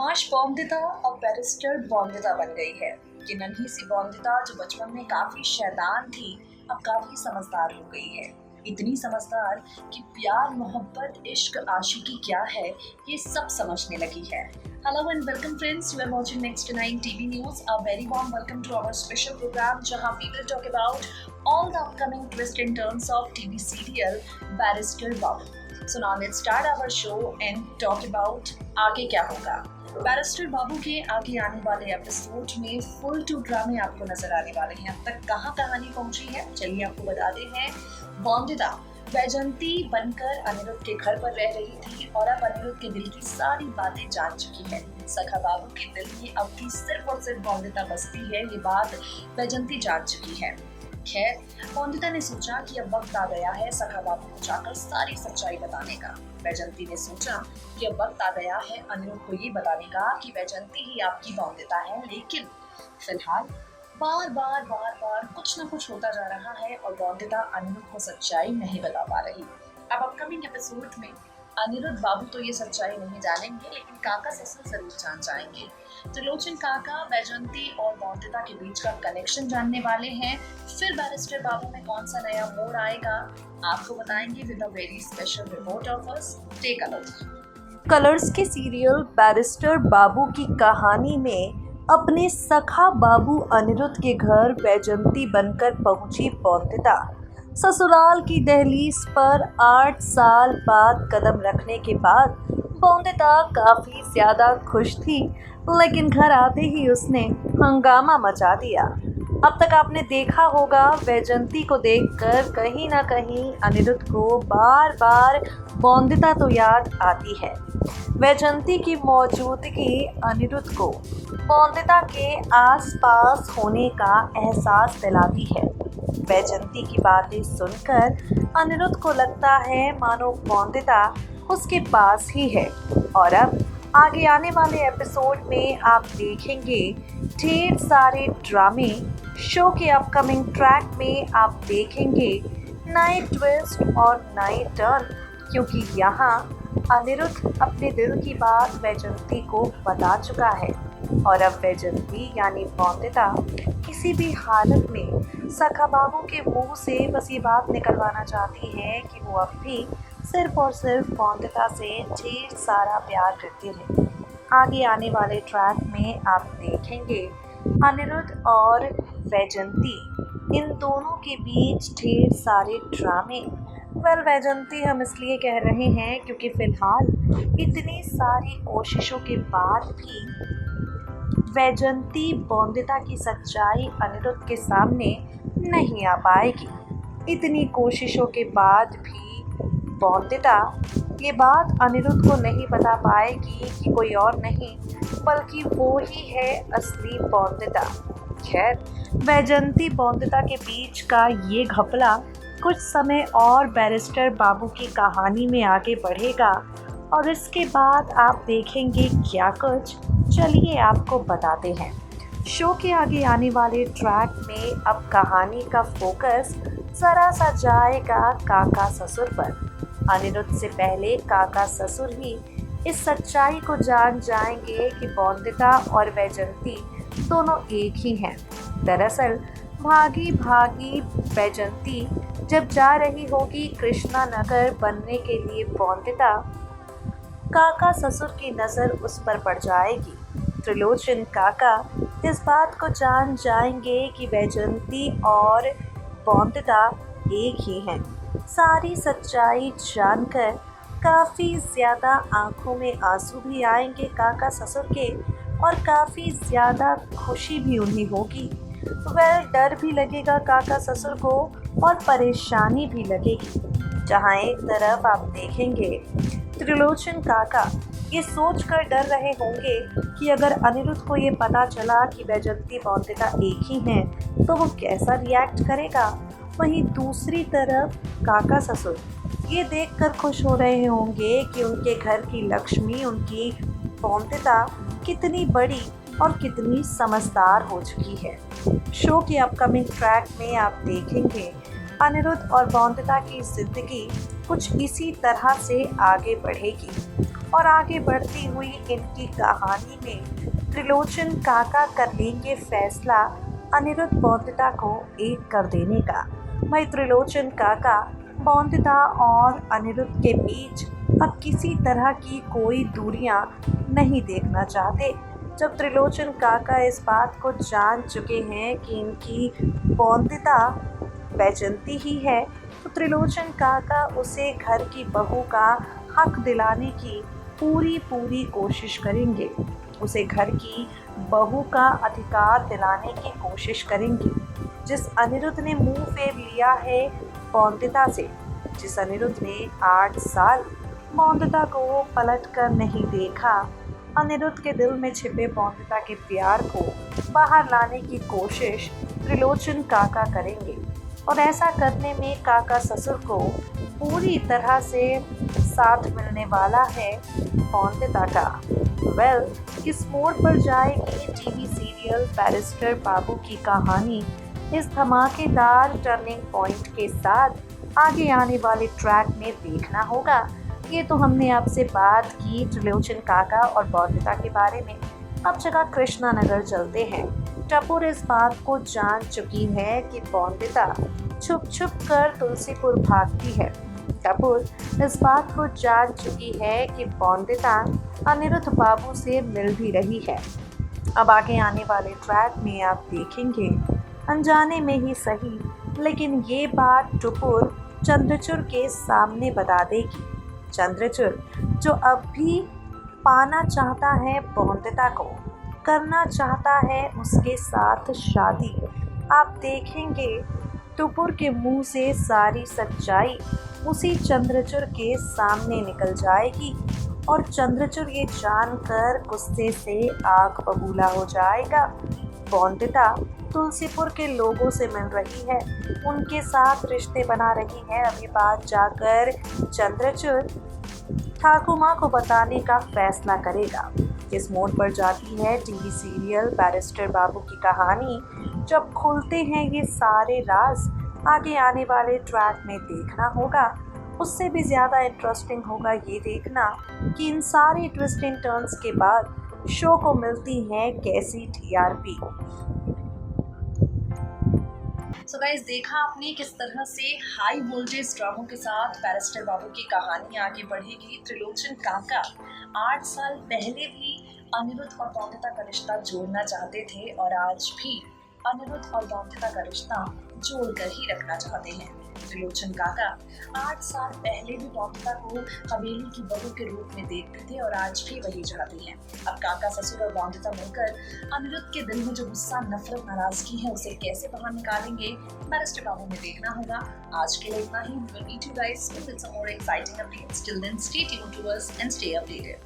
बदमाश बॉन्दिता अब बैरिस्टर बॉन्दिता बन गई है। ये नन्ही सी बॉन्दिता जो बचपन में काफी शैतान थी, अब काफी समझदार हो गई है। इतनी समझदार कि प्यार, मोहब्बत, इश्क, आशिकी क्या है ये सब समझने लगी है। Hello and welcome friends, you are watching Next to 9 TV News. A very warm welcome to our special program जहां we will talk about all the upcoming twists and turns of TV serial Barrister Babu. So now let's start our show and talk about आगे क्या होगा। Barrister बाबू के आगे आने वाले episode में full to ड्रामे आपको नजर आने वाले हैं। अब तक कहाँ कहानी पहुंची है, चलिए आपको बताते हैं। बॉन्दिता वैजंती बनकर अनिरुद्ध के घर पर रह रही थी और अब अनिरुद्ध के दिल की सारी बातें जान चुकी है। सखा बाबू के दिल में अब भी सिर्फ और सिर्फ बॉन्दिता बसती है, ये बात वैजंती जान चुकी है। खैर, बॉन्दिता ने सोचा कि अब वक्त आ गया है सखा बाबू को जाकर सारी सच्चाई बताने का। वैजंती ने सोचा कि अब वक्त आ गया है अनिरुद्ध को ये बताने का कि वैजंती ही आपकी बॉन्दिता है, लेकिन फिलहाल बार बार कुछ न कुछ होता जा रहा है और बॉन्दिता अनिरुद्ध को सच्चाई नहीं बता पा रही। अब अपकमिंग एपिसोड में अनिरुद्ध बाबू तो ये सच्चाई नहीं जानेंगे, लेकिन काका ससुर जरूर जान जाएंगे। त्रिलोचन काका वैजंती और बॉन्दिता के बीच का कनेक्शन जानने वाले हैं। फिर बैरिस्टर बाबू में कौन सा नया मोड़ आएगा आपको बताएंगे with a very special report of us. Take a look. Colors के सीरियल बैरिस्टर बाबू की कहानी में अपने सखा बाबू अनिरुद्ध के घर वैजंती बनकर पहुंची बॉन्दिता। ससुराल की दहलीज पर 8 साल बाद कदम रखने के बाद बॉन्दिता काफी ज्यादा खुश थी, लेकिन घर आते ही उसने हंगामा मचा दिया। अब तक आपने देखा होगा वैजंती को देखकर कहीं ना कहीं अनिरुद्ध को बार बार बॉन्दिता तो याद आती है। वैजंती की मौजूदगी अनिरुद्ध को बॉन्दिता के आसपास होने का एहसास दिलाती है। वैजंती की बातें सुनकर अनिरुद्ध को लगता है मानो बॉन्दिता उसके पास ही है। और अब आगे आने वाले एपिसोड में आप देखेंगे ढेर सारे ड्रामे। शो के अपकमिंग ट्रैक में आप देखेंगे नए ट्विस्ट और नए टर्न, क्योंकि यहाँ अनिरुद्ध अपने दिल की बात वैजंती को बता चुका है और अब वैजंती यानी बॉन्दिता किसी भी हालत में सखा बाबू के मुंह से बस ये बात निकलवाना चाहती है कि वो अब भी सिर्फ और सिर्फ बॉन्दिता से ढेर सारा प्यार करती है। आगे आने वाले ट्रैक में आप देखेंगे अनिरुद्ध और वैजंती, इन दोनों के बीच ढेर सारे ड्रामे। वैजंती हम इसलिए कह रहे हैं क्योंकि फिलहाल इतनी सारी कोशिशों के बाद भी वैजंती बॉन्दिता की सच्चाई अनिरुद्ध के सामने नहीं आ पाएगी। इतनी कोशिशों के बाद भी बॉन्दिता ये बात अनिरुद्ध को नहीं बता पाएगी कि कोई और नहीं बल्कि वो ही है असली बॉन्दिता। खैर, वैजंती बॉन्दिता के बीच का ये घपला कुछ समय और बैरिस्टर बाबू की कहानी में आगे बढ़ेगा और इसके बाद आप देखेंगे क्या कुछ, चलिए आपको बताते हैं। शो के आगे आने वाले ट्रैक में अब कहानी का फोकस जरा सा जाएगा काका ससुर पर। अनिरुद्ध से पहले काका ससुर ही इस सच्चाई को जान जाएंगे कि बॉन्दिता और वैजंती दोनों एक ही हैं। दरअसल भागी भागी वैजंती जब जा रही होगी कृष्णा नगर बनने के लिए बॉन्दिता, काका ससुर की नज़र उस पर पड़ जाएगी। त्रिलोचन काका इस बात को जान जाएंगे कि वैजंती और बॉन्दिता एक ही हैं। सारी सच्चाई जानकर काफ़ी ज़्यादा आंखों में आंसू भी आएंगे काका ससुर के और काफ़ी ज़्यादा खुशी भी उन्हें होगी। डर भी लगेगा काका ससुर को और परेशानी भी लगेगी। जहाँ एक तरफ आप देखेंगे त्रिलोचन काका ये सोच कर डर रहे होंगे कि अगर अनिरुद्ध को ये पता चला कि वैजंती बॉन्दिता एक ही हैं तो वो कैसा रिएक्ट करेगा। वहीं दूसरी तरफ काका ससुर ये देखकर खुश हो रहे होंगे कि उनके घर की लक्ष्मी, उनकी बॉन्दिता कितनी बड़ी और कितनी समझदार हो चुकी है। शो के अपकमिंग ट्रैक में आप देखेंगे अनिरुद्ध और बॉन्दिता की जिंदगी कुछ इसी तरह से आगे बढ़ेगी। और आगे बढ़ती हुई इनकी कहानी में त्रिलोचन काका कर लेंगे फैसला अनिरुद्ध बौद्धिता को एक कर देने का। भाई त्रिलोचन काका बौद्धिता और अनिरुद्ध के बीच अब किसी तरह की कोई दूरियां नहीं देखना चाहते। जब त्रिलोचन काका इस बात को जान चुके हैं कि इनकी बौद्धिता बैजंती ही है, तो त्रिलोचन काका उसे घर की बहू का हक दिलाने की पूरी कोशिश करेंगे। उसे घर की बहू का अधिकार दिलाने की कोशिश करेंगे। जिस अनिरुद्ध ने मुंह फेर लिया है बौद्धिता से, जिस अनिरुद्ध ने 8 साल बौद्धिता को पलट कर नहीं देखा, अनिरुद्ध के दिल में छिपे बौद्धिता के प्यार को बाहर लाने की कोशिश त्रिलोचन काका करेंगे। और ऐसा करने में काका ससुर को पूरी तरह से साथ मिलने वाला है बौद्धिता का। इस मोड़ पर जाएगी टीवी सीरियल बैरिस्टर बाबू की कहानी। इस धमाकेदार टर्निंग पॉइंट के साथ आगे आने वाले ट्रैक में देखना होगा। ये तो हमने आपसे बात की त्रिलोचन काका और बौद्धिता के बारे में। अब जगह कृष्णा नगर चलते हैं। टपुर इस बात को जान चुकी है कि बौद्धिता छुप कर तुलसीपुर भागती है। टपुर इस बात को जान चुकी है कि बौद्धिता अनिरुद्ध बाबू से मिल भी रही है। अब आगे आने वाले ट्रैक में आप देखेंगे, अनजाने में ही सही, लेकिन ये बात टपुर चंद्रचूड़ के सामने बता देगी। चंद्रचूड़ जो अब भी पाना चाहता है बौद्धिता को, करना चाहता है उसके साथ शादी। आप देखेंगे टपुर के मुंह से सारी सच्चाई उसी चंद्रचूड़ के सामने निकल जाएगी और चंद्रचूड़ ये जानकर गुस्से से आग बबूला हो जाएगा। बौद्धिता तुलसीपुर के लोगों से मिल रही है, उनके साथ रिश्ते बना रही है। अभी बात जाकर चंद्रचूड़ ठाकुमा को बताने का फैसला करेगा। इस मोड़ पर जाती है टीवी सीरियल बैरिस्टर बाबू की कहानी। जब खुलते हैं ये सारे राज, आगे आने वाले ट्रैक में देखना होगा। उससे भी ज़्यादा इंटरेस्टिंग होगा ये देखना कि इन सारे ट्विस्ट एंड टर्न्स के बाद शो को मिलती है कैसी टीआरपी। सो गाइस, देखा आपने किस तरह से हाई वोल्टेज ड्रामों के साथ बैरिस्टर बाबू की कहानी आगे बढ़ेगी। त्रिलोचन काका 8 साल पहले भी अनिरुद्ध और बौद्धिता का रिश्ता जोड़ना चाहते थे और आज भी अनिरुद्ध और बौद्धिता का रिश्ता जोड़कर ही रखना चाहते हैं। त्रिलोचन काका 8 साल पहले भी बौद्धिता को हवेली की बहू के रूप में देखते थे और आज भी वही चाहते हैं। अब काका ससुर और बौद्धिता मिलकर अनिरुद्ध के दिल में जो गुस्सा, नफरत, नाराजगी है उसे कैसे बाहर निकालेंगे, बैरिस्टर बाबू में देखना होगा। आज के लिए इतना ही। We'll meet you guys soon with some more exciting updates. Till then, stay tuned to us and stay updated.